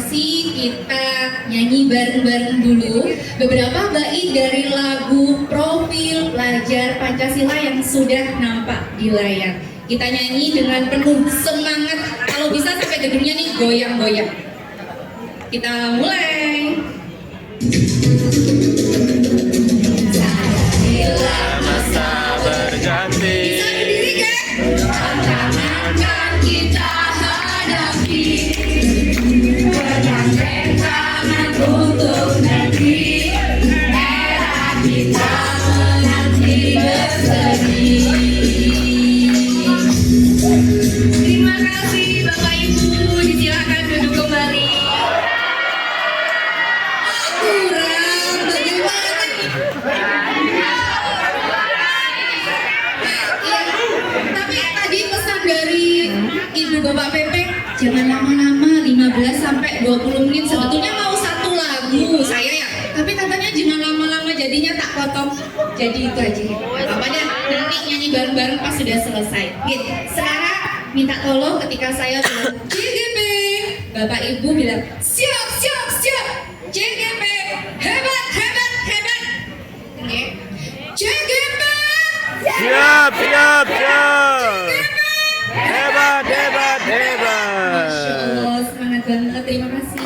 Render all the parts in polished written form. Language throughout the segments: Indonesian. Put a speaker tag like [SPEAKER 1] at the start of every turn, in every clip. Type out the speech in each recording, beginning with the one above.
[SPEAKER 1] kasih, kita nyanyi bareng-bareng dulu beberapa bait dari lagu Profil Pelajar Pancasila yang sudah nampak di layar. Kita nyanyi dengan penuh semangat, kalau bisa sampai gedungnya nih goyang-goyang. Kita mulai.
[SPEAKER 2] Masa berganti.
[SPEAKER 1] Bisa berdiri kan? Tantangan kan kita hadapi, bergandeng tangan untuk negeri, era kita menanti berseri. Terima kasih Bapak Ibu, disilakan duduk kembali. Kurang bagaimana nih? Tapi tadi pesan dari Ibu Bapak PP, jangan lama-lama, 15 sampai 20 menit. Sebetulnya mau satu lagu saya ya, tapi katanya jangan lama-lama, jadinya tak potong. Jadi itu aja. Apa deh, nanti nyanyi bareng-bareng pas sudah selesai. Gitu. Sekarang minta tolong ketika saya bilang JGP, Bapak Ibu bilang siap, siap, siap. JGP, hebat, hebat, hebat. Oke. JGP.
[SPEAKER 2] Siap, siap, siap. Hebat, hebat, hebat.
[SPEAKER 1] Masya Allah, semangat banget, terima kasih.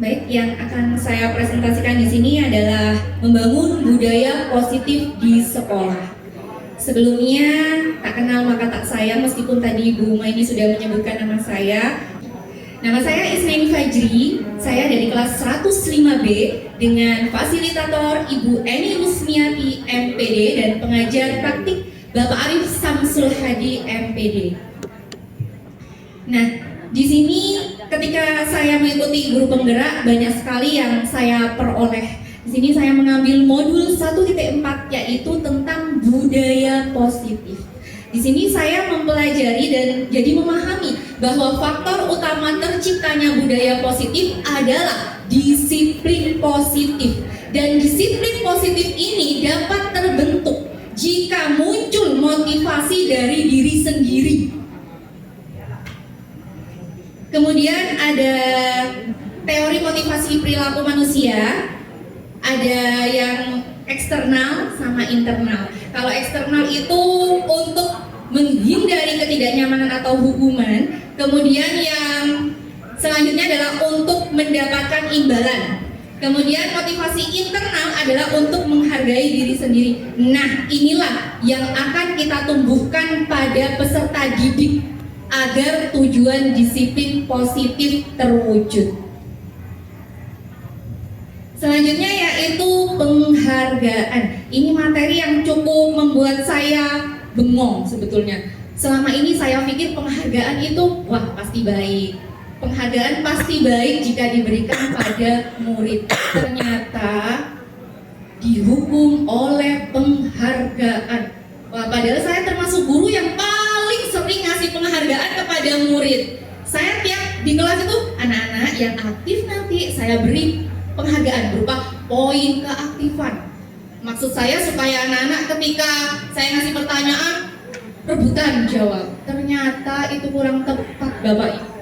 [SPEAKER 1] Baik, yang akan saya presentasikan di sini adalah membangun budaya positif di sekolah. Sebelumnya, tak kenal maka tak sayang, meskipun tadi Bu Maini sudah menyebutkan nama saya. Nama saya Ismaini Fajri, saya dari kelas 105B dengan fasilitator Ibu Eni Rusmiati MPD dan pengajar praktik Bapak Arif Samsul Hadi MPD. Nah, di sini ketika saya mengikuti guru penggerak, banyak sekali yang saya peroleh. Di sini saya mengambil modul 1.4 yaitu tentang budaya positif. Di sini saya mempelajari dan jadi memahami bahwa faktor utama terciptanya budaya positif adalah disiplin positif. Dan disiplin positif ini dapat terbentuk jika muncul motivasi dari diri sendiri. Kemudian ada teori motivasi perilaku manusia, ada yang eksternal sama internal. Kalau eksternal itu untuk menghindari ketidaknyamanan atau hukuman, kemudian yang selanjutnya adalah untuk mendapatkan imbalan. Kemudian motivasi internal adalah untuk menghargai diri sendiri. Nah, inilah yang akan kita tumbuhkan pada peserta didik agar tujuan disiplin positif terwujud. Selanjutnya yaitu penghargaan. Ini materi yang cukup membuat saya bengong sebetulnya. Selama ini saya pikir penghargaan itu wah pasti baik. Penghargaan pasti baik jika diberikan pada murid. Ternyata dihukum oleh penghargaan. Wah, padahal saya termasuk guru yang paling sering ngasih penghargaan kepada murid. Saya tiap di kelas itu anak-anak yang aktif nanti saya beri penghargaan berupa poin keaktifan. Maksud saya supaya anak-anak ketika saya ngasih pertanyaan rebutan jawab. Ternyata itu kurang tepat Bapak Ibu.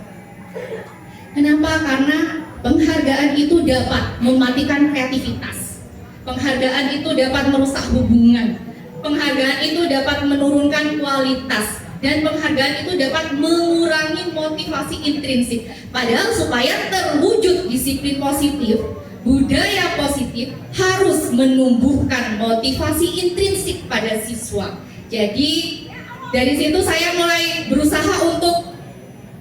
[SPEAKER 1] Kenapa? Karena penghargaan itu dapat mematikan kreativitas. Penghargaan itu dapat merusak hubungan. Penghargaan itu dapat menurunkan kualitas. Dan penghargaan itu dapat mengurangi motivasi intrinsik. Padahal supaya terwujud disiplin positif, budaya positif harus menumbuhkan motivasi intrinsik pada siswa. Jadi dari situ saya mulai berusaha untuk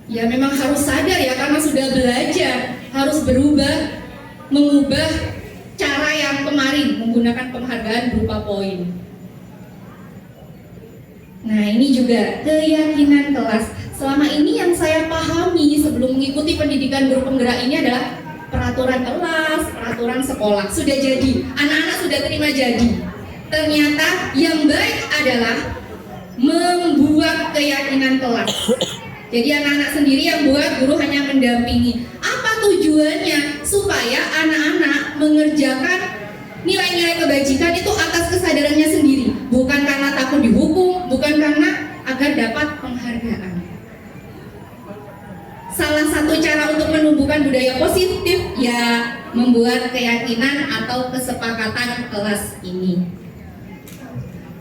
[SPEAKER 1] ya memang harus sadar ya, karena sudah belajar harus berubah, mengubah cara yang kemarin menggunakan penghargaan berupa poin. Nah, ini juga keyakinan kelas. selama ini yang saya pahami sebelum mengikuti pendidikan guru penggerak ini adalah peraturan kelas, peraturan sekolah sudah jadi, anak-anak sudah terima jadi. Ternyata yang baik adalah membuat keyakinan kelas. Jadi anak-anak sendiri yang buat, guru hanya mendampingi. Apa tujuannya? Supaya anak-anak mengerjakan nilai-nilai kebajikan itu atas kesadarannya sendiri, bukan karena takut dihukum, bukan karena agar dapat penghargaan. Salah satu cara untuk menumbuhkan budaya positif ya membuat keyakinan atau kesepakatan kelas ini.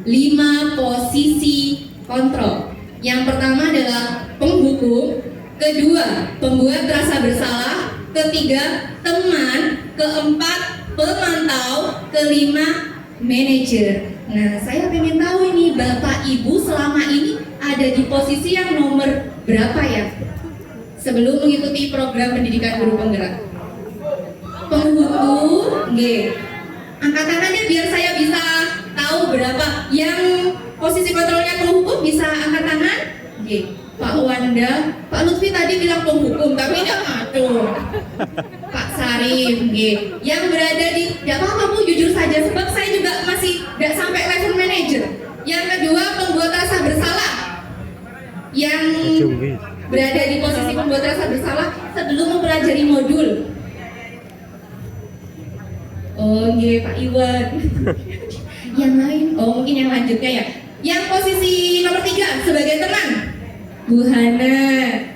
[SPEAKER 1] 5 posisi kontrol. Yang pertama adalah penghukum, kedua pembuat rasa bersalah, ketiga teman, keempat pemantau, kelima manajer. Nah, saya pengen tahu ini Bapak Ibu selama ini ada di posisi yang nomor berapa ya? Sebelum mengikuti program pendidikan guru penggerak. Penghukum, G. Angkat tangannya biar saya bisa tahu berapa. Yang posisi kontrolnya penghukum bisa angkat tangan? G. Pak Wanda, Pak Lutfi tadi bilang penghukum, tapi dia ngatur. Pak Sarim, G. Yang berada di, tidak apa-apa Bu, jujur saja, sebab saya juga masih tidak sampai level manager. Yang kedua, pembuat rasa bersalah. Yang berada di posisi pembuat rasa bersalah sebelum mempelajari modul. Oh, iya Pak Iwan. Yang lain, oh mungkin yang lanjutnya ya. Yang posisi nomor 3 sebagai teman, Bu Hana.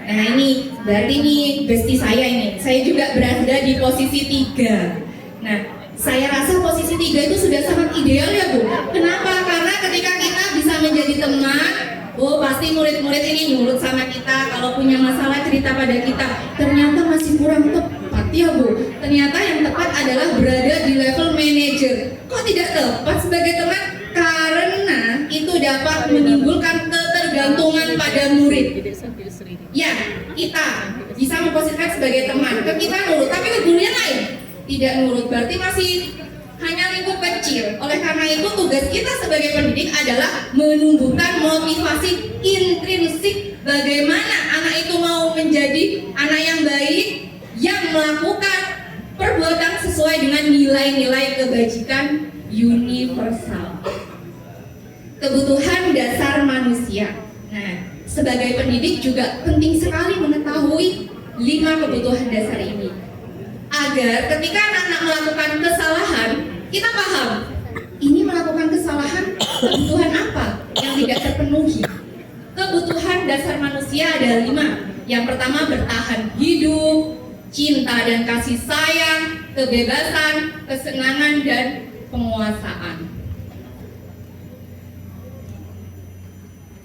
[SPEAKER 1] Nah ini berarti nih bestie saya ini. Saya juga berada di posisi 3. Nah, saya rasa posisi 3 itu sudah sangat ideal ya Bu. Kenapa? Karena ketika kita bisa menjadi teman, oh pasti murid-murid ini nurut sama kita. Kalau punya masalah cerita pada kita. Ternyata masih kurang tepat ya Bu. Ternyata yang tepat adalah berada di level manager. Kok tidak tepat sebagai teman? Karena itu dapat menimbulkan ketergantungan pada murid. Ya, kita bisa memposisikan sebagai teman. Ke kita nurut, tapi ke gurunya lain tidak nurut. Berarti masih hanya lingkup kecil. Oleh karena itu tugas kita sebagai pendidik adalah menumbuhkan motivasi intrinsik bagaimana anak itu mau menjadi anak yang baik, yang melakukan perbuatan sesuai dengan nilai-nilai kebajikan universal. Kebutuhan dasar manusia. Nah, sebagai pendidik juga penting sekali mengetahui 5 kebutuhan dasar ini. Agar ketika anak-anak melakukan kesalahan, kita paham ini melakukan kesalahan kebutuhan apa yang tidak terpenuhi. Kebutuhan dasar manusia ada 5. Yang pertama bertahan hidup, cinta dan kasih sayang, kebebasan, kesenangan dan penguasaan.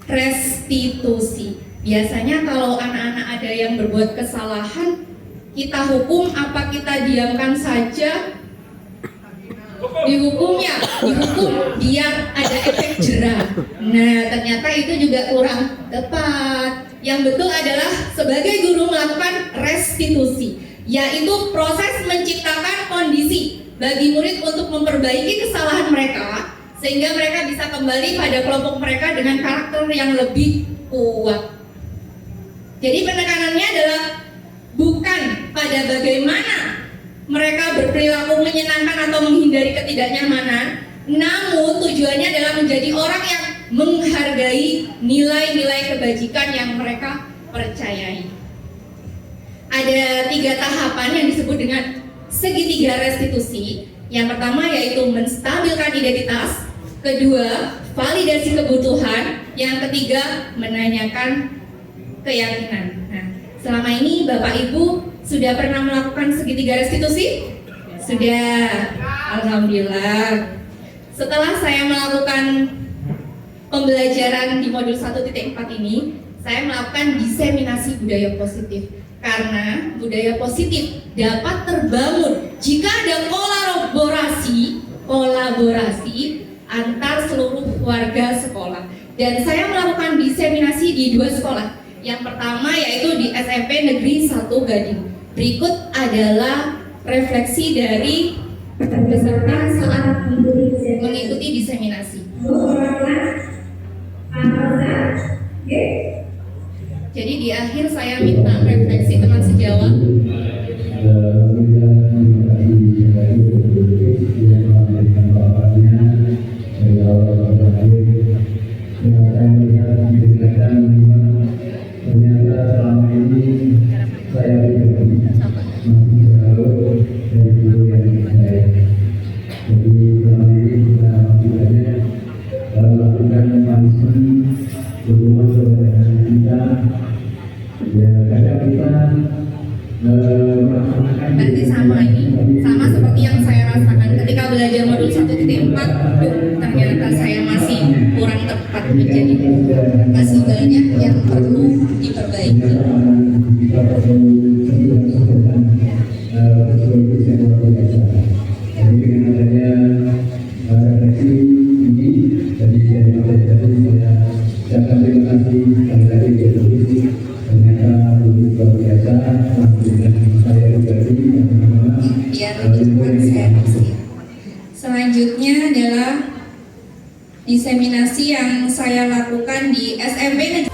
[SPEAKER 1] Restitusi. Biasanya kalau anak-anak ada yang berbuat kesalahan, kita hukum apa kita diamkan saja? Dihukum ya, dihukum biar ada efek jera. Nah, ternyata itu juga kurang tepat. Yang betul adalah sebagai guru melakukan restitusi, yaitu proses menciptakan kondisi bagi murid untuk memperbaiki kesalahan mereka sehingga mereka bisa kembali pada kelompok mereka dengan karakter yang lebih kuat. Jadi penekanannya adalah bukan pada bagaimana mereka berperilaku menyenangkan atau menghindari ketidaknyamanan, namun tujuannya adalah menjadi orang yang menghargai nilai-nilai kebajikan yang mereka percayai. Ada 3 tahapan yang disebut dengan segitiga restitusi. Yang pertama yaitu menstabilkan identitas, kedua validasi kebutuhan, yang ketiga menanyakan keyakinan. Nah, selama ini Bapak Ibu sudah pernah melakukan segitiga restitusi? Sudah, alhamdulillah. Setelah saya melakukan pembelajaran di modul 1.4 ini, saya melakukan diseminasi budaya positif. Karena budaya positif dapat terbangun jika ada kolaborasi antar seluruh warga sekolah. Dan saya melakukan diseminasi di 2 sekolah. Yang pertama yaitu di SMP Negeri 1 Gading. Berikut adalah refleksi dari peserta saat mengikuti diseminasi. Jadi di akhir saya minta refleksi teman sejawat. Berarti sama seperti yang saya rasakan ketika belajar modul 1.4. Ternyata saya masih kurang tepat menjadi guru. Masih banyak yang perlu diperbaiki. Biar lebih cepat saya kasih. Selanjutnya adalah diseminasi yang saya lakukan di SMP Negeri